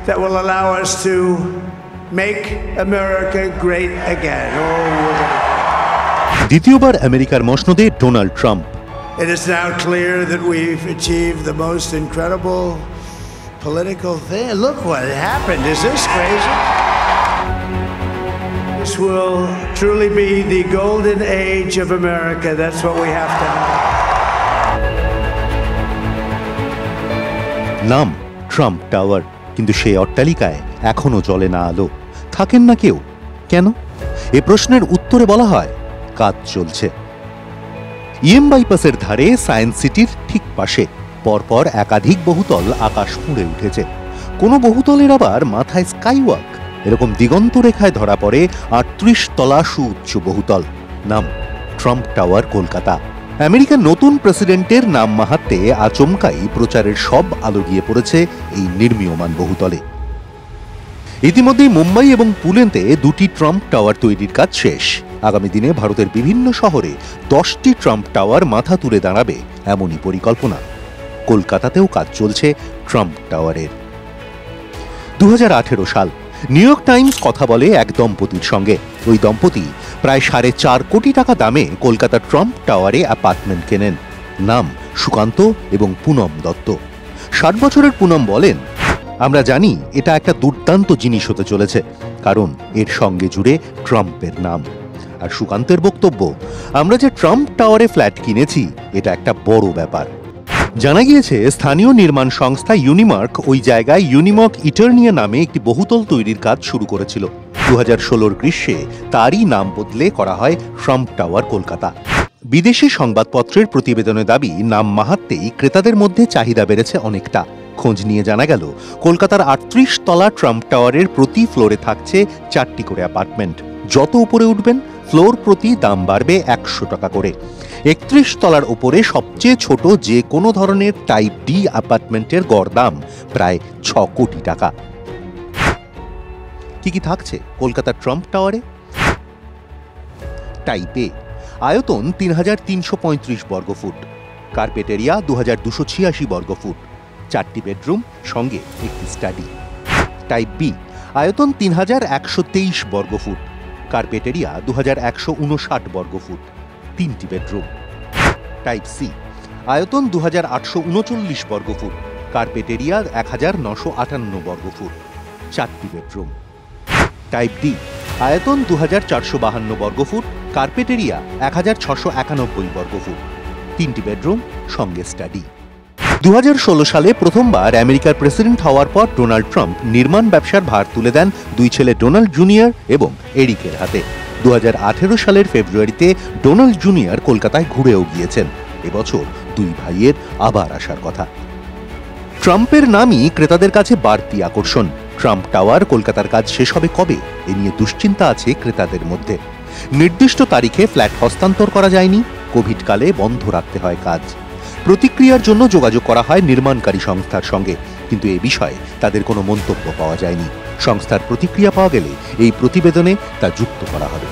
that will allow us to make America great again. দ্বিতীয়বার আমেরিকার মসনদে Donald Trump. It is now clear that we've achieved the most incredible political thing. Look what happened. Is this crazy? This will truly be the golden age of America. That's what we have to have. নাম Trump tower, কিন্তু সেই অট্টালিকায় এখনো জ্বলে না আলো। থাকেন না কেউ, কেন? এ প্রশ্নের উত্তরে বলা হয় কাজ চলছে। ইএম বাইপাসের ধারে সায়েন্স সিটির ঠিক পাশে পরপর একাধিক বহুতল আকাশ ফুঁড়ে উঠেছে। কোনো বহুতলের আবার মাথায় স্কাইওয়াক। এরকম দিগন্ত রেখায় ধরা পড়ে ৩৮ তলা সুউচ্চ বহুতল। নাম ট্রাম্প টাওয়ার, কলকাতা। আমেরিকার নতুন প্রেসিডেন্টের নাম মাহাত্ম্যে আচমকাই প্রচারের সব আলো গিয়ে পড়েছে এই নির্মীয়মান বহুতলে। ইতিমধ্যেই মুম্বাই এবং পুনেতে ২টি ট্রাম্প টাওয়ার তৈরির কাজ শেষ। আগামী দিনে ভারতের বিভিন্ন শহরে ১০টি ট্রাম্প টাওয়ার মাথা তুলে দাঁড়াবে এমনই পরিকল্পনা। কলকাতাতেও কাজ চলছে ট্রাম্প টাওয়ারের। ২০১৮ সাল, নিউ ইয়র্ক টাইমস কথা বলে এক দম্পতির সঙ্গে। ওই দম্পতি প্রায় ৪.৫ কোটি টাকা দামে কলকাতার ট্রাম্প টাওয়ারে অ্যাপার্টমেন্ট কেনেন। নাম সুকান্ত এবং পুনম দত্ত। ৬০ বছরের পুনম বলেন, আমরা জানি এটা একটা দুর্দান্ত জিনিস হতে চলেছে, কারণ এর সঙ্গে জুড়ে ট্রাম্পের নাম। আর সুকান্তের বক্তব্য, আমরা যে ট্রাম্প টাওয়ারে ফ্ল্যাট কিনেছি এটা একটা বড় ব্যাপার। জানা গিয়েছে স্থানীয় নির্মাণ সংস্থা ইউনিমার্ক ওই জায়গায় ইউনিমক ইটার্নিয়া নামে একটি বহুতল তৈরির কাজ শুরু করেছিল। ২০১৬ গ্রীষ্মে তারই নাম বদলে করা হয় ট্রাম্প টাওয়ার, কলকাতা। বিদেশি সংবাদপত্রের প্রতিবেদনে দাবি, নাম মাহাত্ম্যেই ক্রেতাদের মধ্যে চাহিদা বেড়েছে অনেকটা। খোঁজ নিয়ে জানা গেল, কলকাতার ৩৮ তলা ট্রাম্প টাওয়ারের প্রতি ফ্লোরে থাকছে ৪টি করে অ্যাপার্টমেন্ট। যত উপরে উঠবেন ফ্লোর প্রতি দাম বাড়বে ১০০ টাকা করে। ৩১ তলার উপরে সবচেয়ে ছোট যে কোনো ধরনের টাইপ ডি অ্যাপার্টমেন্টের গড় দাম প্রায় ৬ কোটি টাকা। কি কি থাকছে কলকাতার ট্রাম্প টাওয়ারে? টাইপ এ, আয়তন ৩৩৩৫ বর্গফুট, কার্পেট এরিয়া ২২৮৬ বর্গফুট, ৪টি বেডরুম সঙ্গে একটি স্টাডি। টাইপ বি, আয়তন ৩১২৩ বর্গফুট, কার্পেট এরিয়া ২১৫৯ বর্গফুট, ৩টি বেডরুম। টাইপ সি, আয়তন ২৮৩৯ বর্গফুট, কার্পেট এরিয়া ১৯৫৮ বর্গফুট, 4টি বেডরুম। টাইপ ডি, আয়তন ২৪৫২ বর্গফুট, কার্পেট এরিয়া ১৬৯১ বর্গফুট, 3টি বেডরুম সঙ্গে স্টাডি। ২০১৬ সালে প্রথমবার আমেরিকার প্রেসিডেন্ট হওয়ার পর ডোনাল্ড ট্রাম্প নির্মাণ ব্যবসার ভার তুলে দেন দুই ছেলে ডোনাল্ড জুনিয়র এবং এরিকের হাতে। ২০১৮ সালের ফেব্রুয়ারিতে ডোনাল্ড জুনিয়র কলকাতায় ঘুরেও গিয়েছেন। এবছর দুই ভাইয়ের আবার আসার কথা। ট্রাম্পের নামই ক্রেতাদের কাছে বাড়তি আকর্ষণ। ট্রাম্প টাওয়ার কলকাতার কাজ শেষ হবে কবে, এ নিয়ে দুশ্চিন্তা আছে ক্রেতাদের মধ্যে। নির্দিষ্ট তারিখে ফ্ল্যাট হস্তান্তর করা যায়নি, কোভিডকালে বন্ধ রাখতে হয় কাজ। প্রতিক্রিয়ার জন্য যোগাযোগ করা হয় নির্মাণকারী সংস্থার সঙ্গে, কিন্তু এ বিষয়ে তাদের কোনো মন্তব্য পাওয়া যায়নি। সংস্থার প্রতিক্রিয়া পাওয়া গেলে এই প্রতিবেদনে তা যুক্ত করা হবে।